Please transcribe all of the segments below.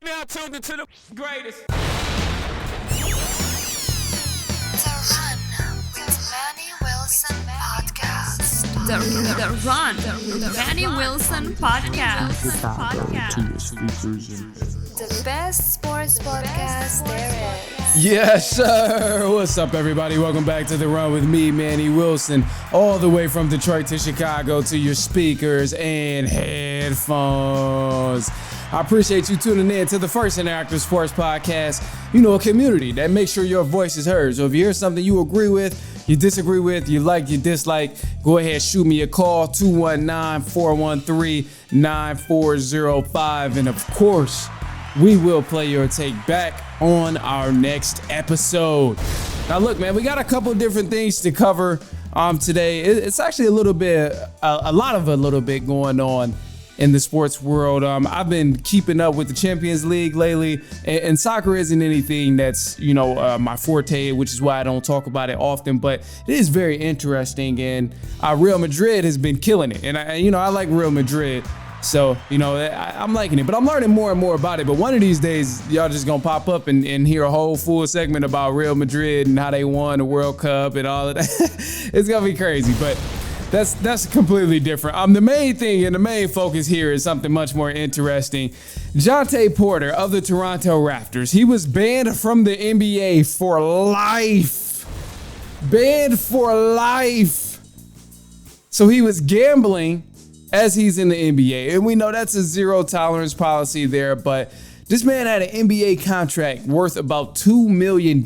Now tuned into the greatest. The Run with Manny Wilson podcast. The Run with Manny Wilson podcast. The best sports podcast there is. Yes, sir. What's up, everybody? Welcome back to The Run with me, Manny Wilson, all the way from Detroit to Chicago to your speakers and headphones. I appreciate you tuning in to the first interactive sports podcast, a community that makes sure your voice is heard. So if you hear something you agree with, you disagree with, you like, you dislike, go ahead, shoot me a call, 219-413-9405. And of course, we will play your take back on our next episode. Now, look, man, we got a couple different things to cover today. It's actually a little bit going on in the sports world. I've been keeping up with the Champions League lately, and soccer isn't anything that's, my forte, which is why I don't talk about it often, but it is very interesting, and Real Madrid has been killing it, and I like Real Madrid, so, I'm liking it, but I'm learning more and more about it. But one of these days, y'all just gonna pop up and hear a whole full segment about Real Madrid and how they won the World Cup and all of that. It's gonna be crazy, but that's completely different. The main thing and the main focus here is something much more interesting. Jontay Porter of the Toronto Raptors, he was banned from the NBA for life. Banned for life. So he was gambling as he's in the NBA. And we know that's a zero tolerance policy there, but this man had an NBA contract worth about $2 million.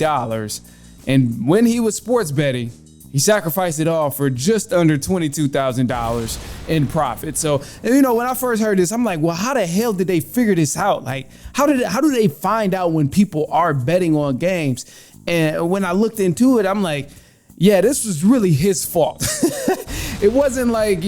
And when he was sports betting, he sacrificed it all for just under $22,000 in profit. So, when I first heard this, I'm like, well, how the hell did they figure this out? Like, how do they find out when people are betting on games? And when I looked into it, I'm like, yeah, this was really his fault. It wasn't like,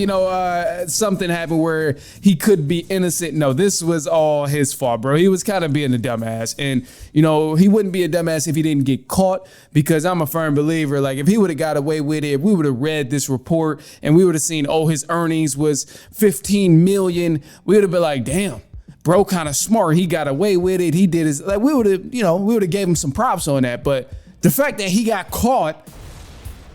something happened where he could be innocent. No, this was all his fault, bro. He was kind of being a dumbass. And, he wouldn't be a dumbass if he didn't get caught, because I'm a firm believer. Like, if he would have got away with it, if we would have read this report and we would have seen, his earnings was $15 million, we would have been like, damn, bro, kind of smart. He got away with it. He did his, like, we would have gave him some props on that. But the fact that he got caught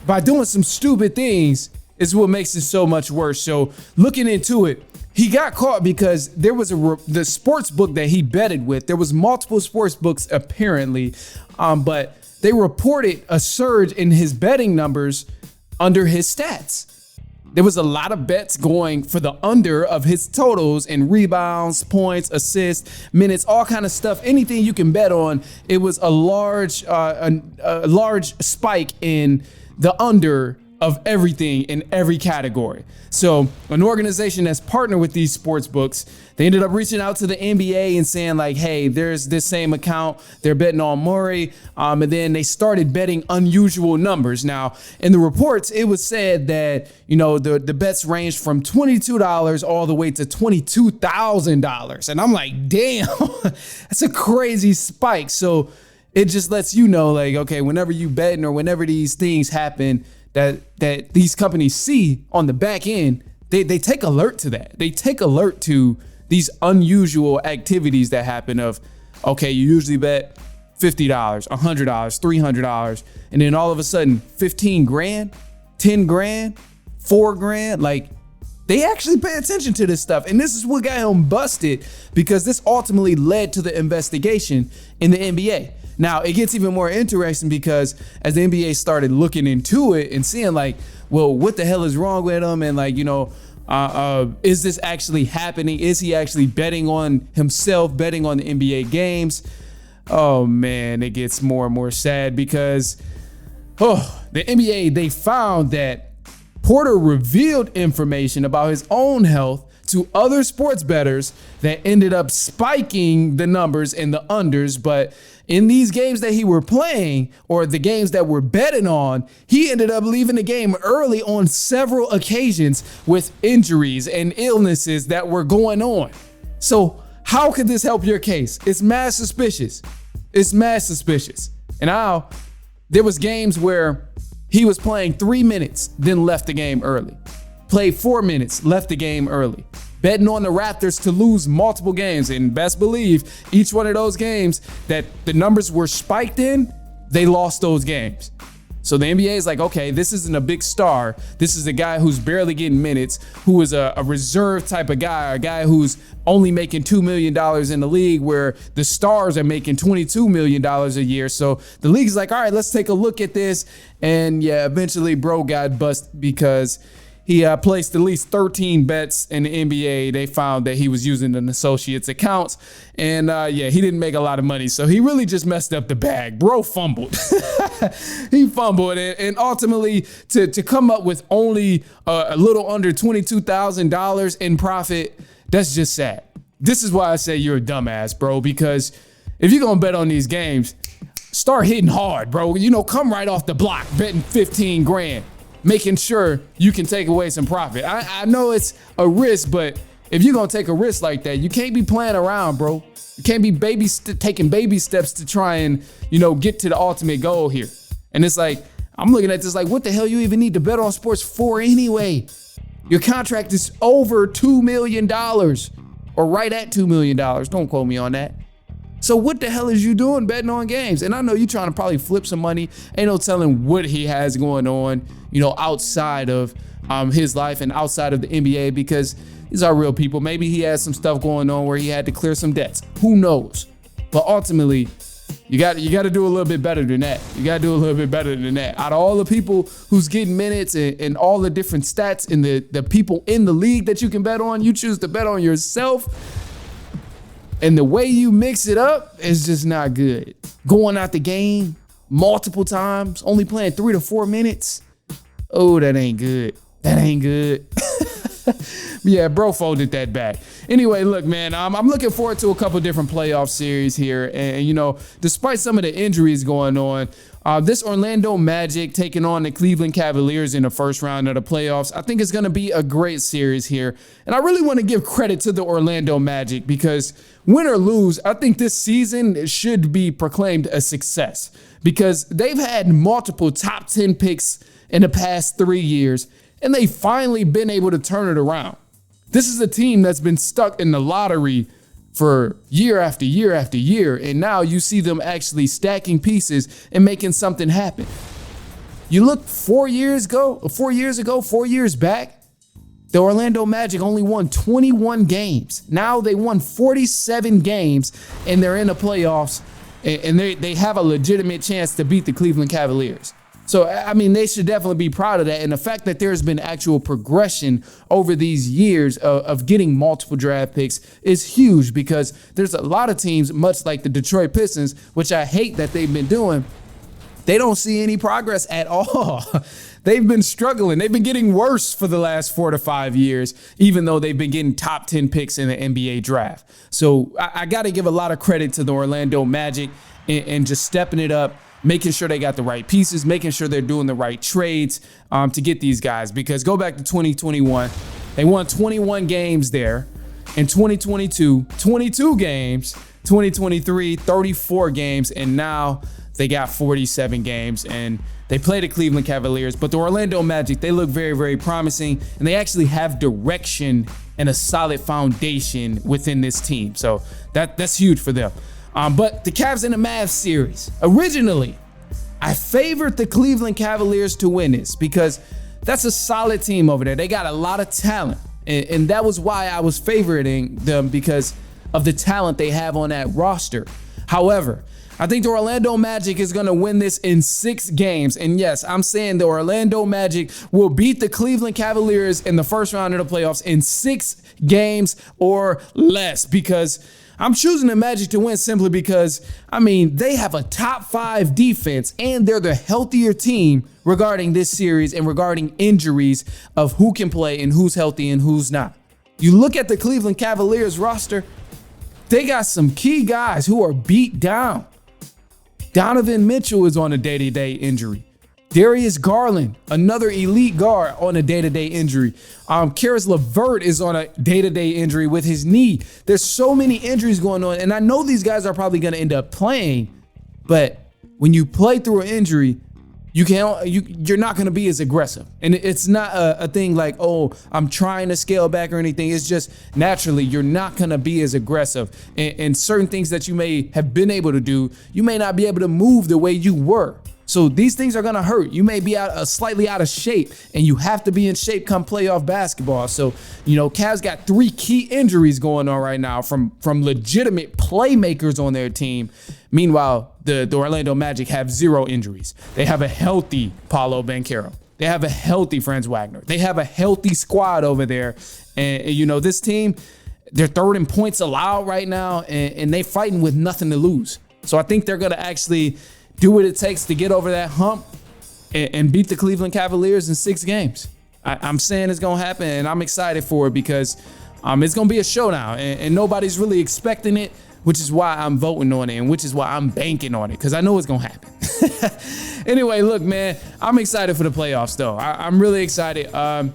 by doing some stupid things is what makes it so much worse. So looking into it, he got caught because there was the sports book that he betted with. There was multiple sports books apparently, but they reported a surge in his betting numbers under his stats. There was a lot of bets going for the under of his totals and rebounds, points, assists, minutes, all kind of stuff. Anything you can bet on. It was a large spike in the under of everything in every category. So an organization that's partnered with these sports books, they ended up reaching out to the NBA and saying like, hey, there's this same account, they're betting on Murray. And then they started betting unusual numbers. Now, in the reports, it was said that, the bets ranged from $22 all the way to $22,000. And I'm like, damn, that's a crazy spike. So it just lets you know, like, okay, whenever you betting or whenever these things happen that these companies see on the back end, they take alert to that. They take alert to these unusual activities that happen of, okay, you usually bet $50, $100, $300, and then all of a sudden 15 grand, 10 grand, 4 grand, like they actually pay attention to this stuff. And this is what got him busted, because this ultimately led to the investigation in the NBA. Now, it gets even more interesting because as the NBA started looking into it and seeing like, well, what the hell is wrong with him? And like, is this actually happening? Is he actually betting on himself, betting on the NBA games? Oh, man, it gets more and more sad because, the NBA, they found that Porter revealed information about his own health to other sports bettors that ended up spiking the numbers and the unders. But in these games that he were playing, or the games that were betting on, he ended up leaving the game early on several occasions with injuries and illnesses that were going on. So how could this help your case? It's mad suspicious. It's mad suspicious. And now there was games where he was playing 3 minutes, then left the game early. Played 4 minutes, left the game early. betting on the Raptors to lose multiple games. And best believe each one of those games that the numbers were spiked in, they lost those games. So the NBA is like, okay, this isn't a big star. This is a guy who's barely getting minutes, who is a reserve type of guy, a guy who's only making $2 million in the league where the stars are making $22 million a year. So the league's like, all right, let's take a look at this. And yeah, eventually bro got busted because he placed at least 13 bets in the NBA. They found that he was using an associate's account. And yeah, he didn't make a lot of money. So he really just messed up the bag. Bro fumbled. He fumbled. And ultimately, to come up with only a little under $22,000 in profit, that's just sad. This is why I say you're a dumbass, bro, because if you're going to bet on these games, start hitting hard, bro. You know, come right off the block, betting 15 grand. Making sure you can take away some profit. I know it's a risk, but if you're going to take a risk like that, you can't be playing around, bro. You can't be taking baby steps to try and, you know, get to the ultimate goal here. And it's like, I'm looking at this like, what the hell you even need to bet on sports for anyway? Your contract is over $2 million or right at $2 million. Don't quote me on that. So what the hell is you doing betting on games? And I know you're trying to probably flip some money. Ain't no telling what he has going on, you know, outside of his life and outside of the NBA, because these are real people. Maybe he has some stuff going on where he had to clear some debts. Who knows? But ultimately, you got to do a little bit better than that. You got to do a little bit better than that. Out of all the people who's getting minutes and all the different stats and the people in the league that you can bet on, you choose to bet on yourself. And the way you mix it up is just not good. Going out the game multiple times, only playing 3 to 4 minutes. Oh, that ain't good. That ain't good. Yeah, bro folded that back. Anyway, look, man, I'm looking forward to a couple different playoff series here. And, you know, despite some of the injuries going on, this Orlando Magic taking on the Cleveland Cavaliers in the first round of the playoffs, I think it's going to be a great series here. And I really want to give credit to the Orlando Magic because win or lose, I think this season should be proclaimed a success because they've had multiple top 10 picks in the past 3 years, and they've finally been able to turn it around. This is a team that's been stuck in the lottery for year after year after year, and now you see them actually stacking pieces and making something happen. You look 4 years back, the Orlando Magic only won 21 games. Now they won 47 games, and they're in the playoffs, and they have a legitimate chance to beat the Cleveland Cavaliers. So, I mean, they should definitely be proud of that. And the fact that there's been actual progression over these years of getting multiple draft picks is huge because there's a lot of teams, much like the Detroit Pistons, which I hate that they've been doing. They don't see any progress at all. They've been struggling. They've been getting worse for the last 4 to 5 years, even though they've been getting top 10 picks in the NBA draft. So I got to give a lot of credit to the Orlando Magic and just stepping it up, making sure they got the right pieces, making sure they're doing the right trades to get these guys. Because go back to 2021, they won 21 games there. In 2022, 22 games. 2023, 34 games. And now they got 47 games. And they play the Cleveland Cavaliers. But the Orlando Magic, they look very, very promising. And they actually have direction and a solid foundation within this team. So that's huge for them. But the Cavs in the Mavs series, originally, I favored the Cleveland Cavaliers to win this because that's a solid team over there. They got a lot of talent, and that was why I was favoring them because of the talent they have on that roster. However, I think the Orlando Magic is going to win this in 6 games. And yes, I'm saying the Orlando Magic will beat the Cleveland Cavaliers in the first round of the playoffs in 6 games or less because I'm choosing the Magic to win simply because, I mean, they have a top 5 defense and they're the healthier team regarding this series and regarding injuries of who can play and who's healthy and who's not. You look at the Cleveland Cavaliers roster, they got some key guys who are beat down. Donovan Mitchell is on a day-to-day injury. Darius Garland, another elite guard, on a day-to-day injury. Karis LeVert is on a day-to-day injury with his knee. There's so many injuries going on, and I know these guys are probably going to end up playing, but when you play through an injury, you're not going to be as aggressive. And it's not a thing like, oh, I'm trying to scale back or anything. It's just naturally you're not going to be as aggressive. And certain things that you may have been able to do, you may not be able to move the way you were. So these things are going to hurt. You may be slightly out of shape, and you have to be in shape come playoff basketball. So, Cavs got 3 key injuries going on right now from legitimate playmakers on their team. Meanwhile, the Orlando Magic have 0 injuries. They have a healthy Paolo Banchero. They have a healthy Franz Wagner. They have a healthy squad over there. And this team, they're 3rd in points allowed right now, and they fighting with nothing to lose. So I think they're going to actually do what it takes to get over that hump and beat the Cleveland Cavaliers in 6 games. I'm saying it's going to happen, and I'm excited for it because it's going to be a showdown, and nobody's really expecting it, which is why I'm voting on it and which is why I'm banking on it, because I know it's going to happen. Anyway, look, man, I'm excited for the playoffs, though. I'm really excited. I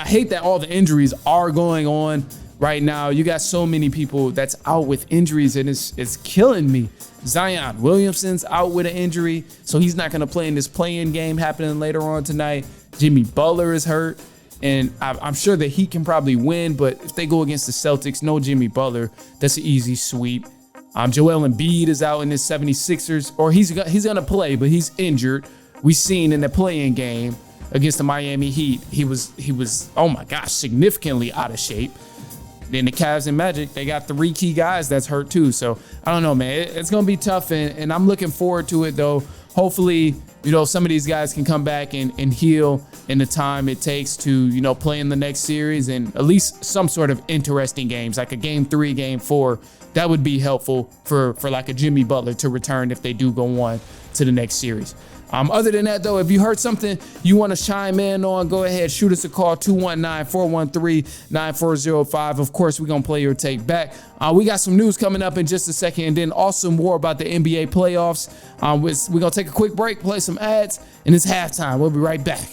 hate that all the injuries are going on right now. You got so many people that's out with injuries, and it's killing me. Zion Williamson's out with an injury, so he's not going to play in this play-in game happening later on tonight. Jimmy Butler is hurt, and I'm sure that he can probably win, but if they go against the Celtics, no Jimmy Butler, that's an easy sweep. Joel Embiid is out in his 76ers, or he's going to play, but he's injured. We seen in the play-in game against the Miami Heat, he was oh my gosh, significantly out of shape. Then the Cavs and Magic, they got 3 key guys that's hurt too. So I don't know, man. It's going to be tough, and I'm looking forward to it, though. Hopefully, some of these guys can come back and heal in the time it takes to, play in the next series, and at least some sort of interesting games, like a game 3, game 4. That would be helpful for like a Jimmy Butler to return if they do go on to the next series. Other than that, though, if you heard something you want to chime in on, go ahead, shoot us a call, 219-413-9405. Of course, we're going to play your take back. We got some news coming up in just a second, and then also more about the NBA playoffs. We're going to take a quick break, play some ads, and it's halftime. We'll be right back.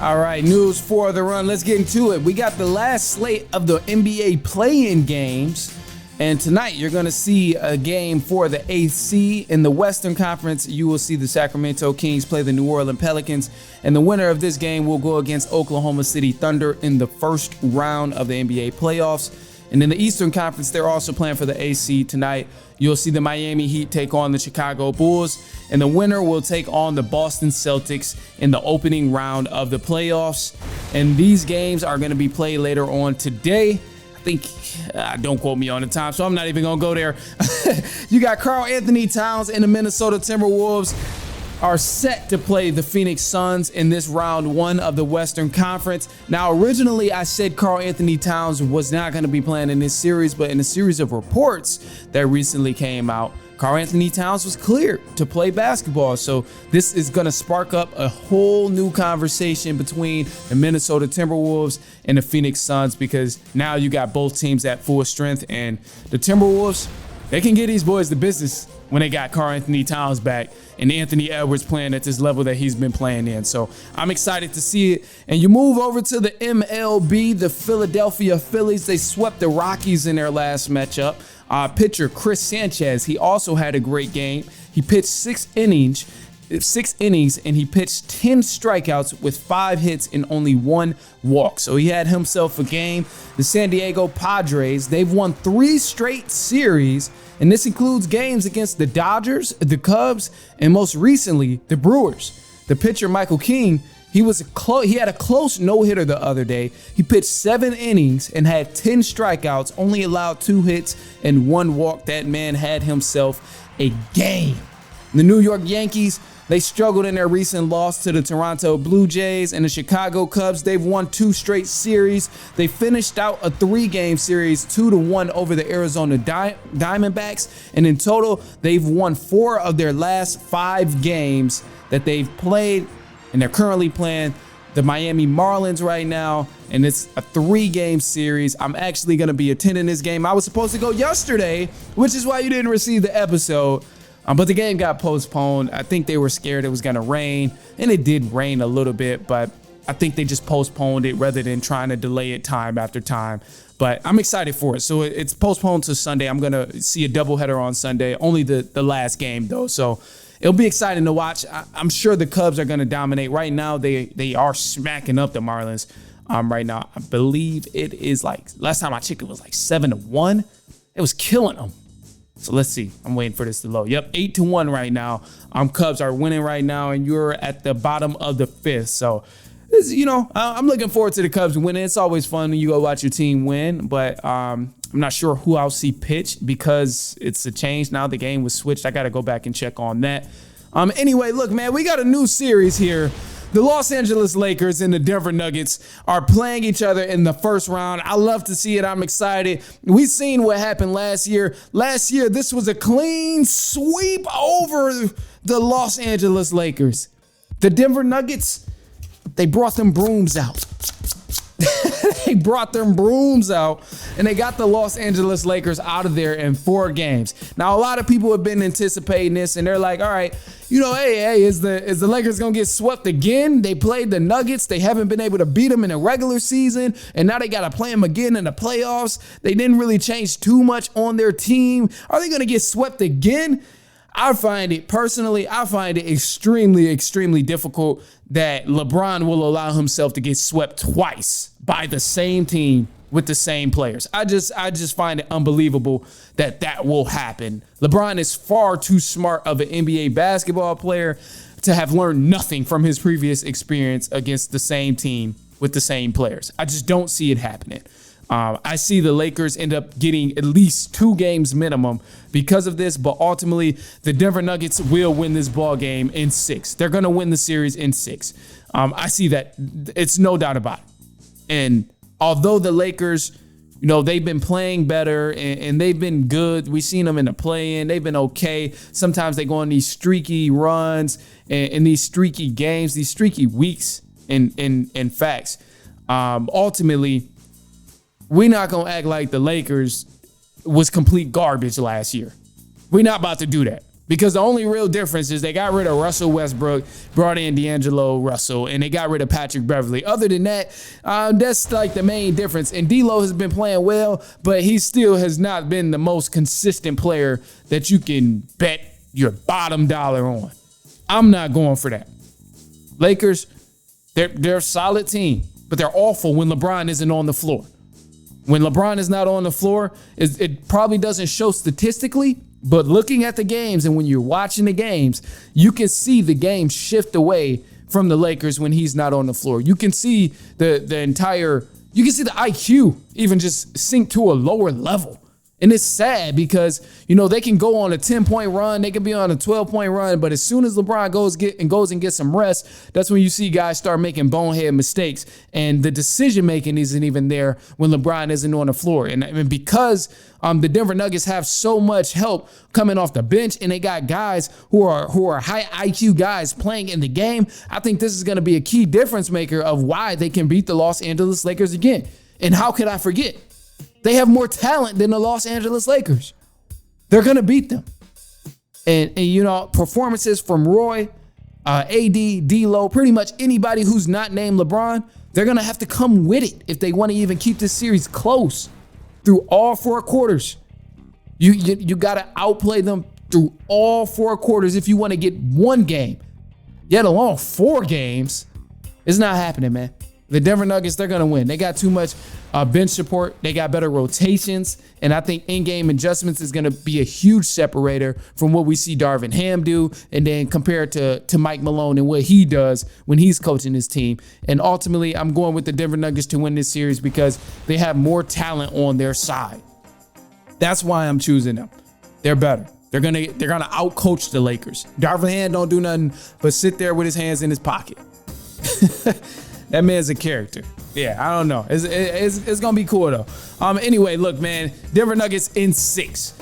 All right, news for the run. Let's get into it. We got the last slate of the NBA play-in games. And tonight, you're going to see a game for the 8th seed. In the Western Conference, you will see the Sacramento Kings play the New Orleans Pelicans. And the winner of this game will go against Oklahoma City Thunder in the first round of the NBA playoffs. And in the Eastern Conference, they're also playing for the 8th seed tonight. You'll see the Miami Heat take on the Chicago Bulls, and the winner will take on the Boston Celtics in the opening round of the playoffs. And these games are going to be played later on today. I think, don't quote me on the time, so I'm not even going to go there. You got Karl Anthony Towns and the Minnesota Timberwolves are set to play the Phoenix Suns in this round 1 of the Western Conference. Now, originally I said Karl Anthony Towns was not going to be playing in this series, but in a series of reports that recently came out, Karl Anthony Towns was cleared to play basketball. So this is going to spark up a whole new conversation between the Minnesota Timberwolves and the Phoenix Suns, because now you got both teams at full strength, and the Timberwolves, they can get these boys the business when they got Karl Anthony Towns back and Anthony Edwards playing at this level that he's been playing in. So I'm excited to see it. And you move over to the MLB, the Philadelphia Phillies. They swept the Rockies in their last matchup. Pitcher Chris Sanchez, he also had a great game. He pitched 6 innings, and he pitched 10 strikeouts with 5 hits and only 1 walk. So he had himself a game. The San Diego Padres, they've won 3 straight series, and this includes games against the Dodgers, the Cubs, and most recently, the Brewers. The pitcher Michael King, he had a close no-hitter the other day. He pitched 7 innings and had 10 strikeouts, only allowed 2 hits and 1 walk. That man had himself a game. The New York Yankees, they struggled in their recent loss to the Toronto Blue Jays, and the Chicago Cubs, they've won 2 straight series. They finished out a 3-game series 2-1 over the Arizona Diamondbacks, and in total, they've won 4 of their last 5 games that they've played, and they're currently playing the Miami Marlins right now, and it's a 3-game series. I'm actually going to be attending this game. I was supposed to go yesterday, which is why you didn't receive the episode. But the game got postponed. I think they were scared it was going to rain, and it did rain a little bit, but I think they just postponed it rather than trying to delay it time after time. But I'm excited for it. So it's postponed to Sunday. I'm going to see a doubleheader on Sunday, only the last game, though. So it'll be exciting to watch. I'm sure the Cubs are going to dominate. Right now, they are smacking up the Marlins. Right now, I believe it is like, last time I checked, it was like 7-1. It was killing them. So let's see. I'm waiting for this to load. Yep, 8-1 right now. Cubs are winning right now, and you're at the bottom of the fifth. So, I'm looking forward to the Cubs winning. It's always fun when you go watch your team win, but I'm not sure who I'll see pitch because it's a change now. The game was switched. I got to go back and check on that. Anyway, look, man, we got a new series here. The Los Angeles Lakers and the Denver Nuggets are playing each other in the first round. I love to see it. I'm excited. We've seen what happened last year. Last year, this was a clean sweep over the Los Angeles Lakers. The Denver Nuggets, they brought them brooms out. They brought them brooms out, and they got the Los Angeles Lakers out of there in 4 games. Now, a lot of people have been anticipating this, and they're like, all right, hey, is the Lakers going to get swept again? They played the Nuggets. They haven't been able to beat them in the regular season, and now they got to play them again in the playoffs. They didn't really change too much on their team. Are they going to get swept again? I find it extremely, extremely difficult that LeBron will allow himself to get swept twice by the same team with the same players. I just find it unbelievable that will happen. LeBron is far too smart of an NBA basketball player to have learned nothing from his previous experience against the same team with the same players. I just don't see it happening. I see the Lakers end up getting at least 2 games minimum because of this, but ultimately the Denver Nuggets will win this ball game in 6. They're going to win the series in 6. I see that. It's no doubt about it. And although the Lakers, they've been playing better and they've been good. We've seen them in the play-in. They've been okay. Sometimes they go on these streaky runs and these streaky games, these streaky weeks in facts. Ultimately, we're not going to act like the Lakers was complete garbage last year. We're not about to do that because the only real difference is they got rid of Russell Westbrook, brought in D'Angelo Russell, and they got rid of Patrick Beverley. Other than that, that's like the main difference. And D'Lo has been playing well, but he still has not been the most consistent player that you can bet your bottom dollar on. I'm not going for that. Lakers, they're a solid team, but they're awful when LeBron isn't on the floor. When LeBron is not on the floor, it probably doesn't show statistically, but looking at the games and when you're watching the games, you can see the game shift away from the Lakers when he's not on the floor. You can see the IQ even just sink to a lower level. And it's sad because, they can go on a 10-point run. They can be on a 12-point run. But as soon as LeBron goes and gets some rest, that's when you see guys start making bonehead mistakes. And the decision-making isn't even there when LeBron isn't on the floor. And because the Denver Nuggets have so much help coming off the bench and they got guys who are high IQ guys playing in the game, I think this is going to be a key difference maker of why they can beat the Los Angeles Lakers again. And how could I forget? They have more talent than the Los Angeles Lakers. They're going to beat them. And performances from Roy, AD, D'Lo, pretty much anybody who's not named LeBron, they're going to have to come with it if they want to even keep this series close through all 4 quarters. You got to outplay them through all 4 quarters if you want to get 1 game, yet alone 4 games. It's not happening, man. The Denver Nuggets, they're going to win. They got too much bench support. They got better rotations. And I think in-game adjustments is going to be a huge separator from what we see Darvin Ham do and then compared to Mike Malone and what he does when he's coaching his team. And ultimately, I'm going with the Denver Nuggets to win this series because they have more talent on their side. That's why I'm choosing them. They're better. They're gonna out-coach the Lakers. Darvin Ham don't do nothing but sit there with his hands in his pocket. That man's a character. Yeah, I don't know. It's going to be cool, though. Anyway, look, man, Denver Nuggets in 6.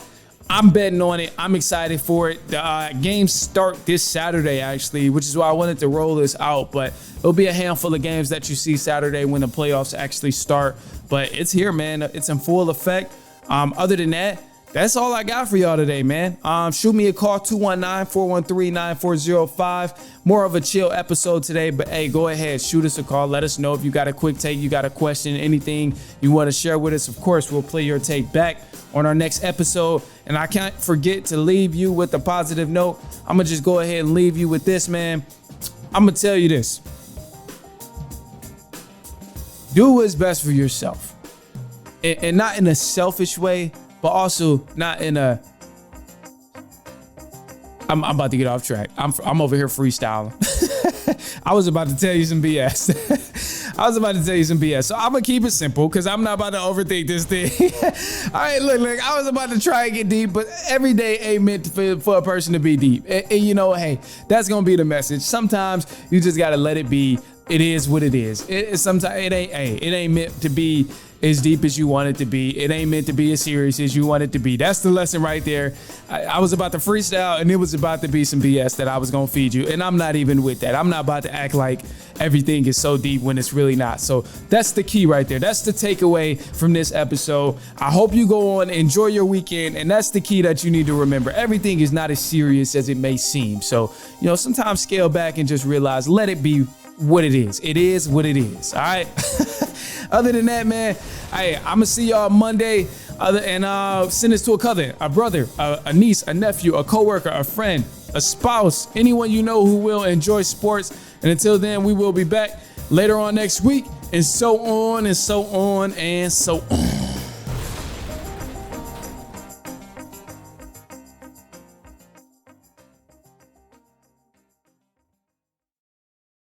I'm betting on it. I'm excited for it. The games start this Saturday, actually, which is why I wanted to roll this out. But it'll be a handful of games that you see Saturday when the playoffs actually start. But it's here, man. It's in full effect. Other than that, that's all I got for y'all today, man. Shoot me a call, 219-413-9405. More of a chill episode today, but hey, go ahead, shoot us a call. Let us know if you got a quick take, you got a question, anything you want to share with us. Of course, we'll play your take back on our next episode. And I can't forget to leave you with a positive note. I'm going to just go ahead and leave you with this, man. I'm going to tell you this. Do what's best for yourself. And not in a selfish way, but also not in a, I'm about to get off track. I'm over here freestyling. I was about to tell you some BS. So I'm gonna keep it simple because I'm not about to overthink this thing. All right, look, I was about to try and get deep, but every day ain't meant for a person to be deep. And you know, hey, that's gonna be the message. Sometimes you just gotta let it be. It is what it is. Sometimes it ain't meant to be as deep as you want it to be. It ain't meant to be as serious as you want it to be. That's the lesson right there. I was about to freestyle and it was about to be some BS that I was gonna feed you. And I'm not even with that. I'm not about to act like everything is so deep when it's really not. So that's the key right there. That's the takeaway from this episode. I hope you go on, enjoy your weekend. And that's the key that you need to remember. Everything is not as serious as it may seem. So, you know, sometimes scale back and just realize, let it be what it is. It is what it is. All right. Other than that, man, I'm gonna see y'all Monday. Send this to a cousin, a brother, a niece, a nephew, a coworker, a friend, a spouse, anyone you know who will enjoy sports. And until then, we will be back later on next week, and so on and so on and so on.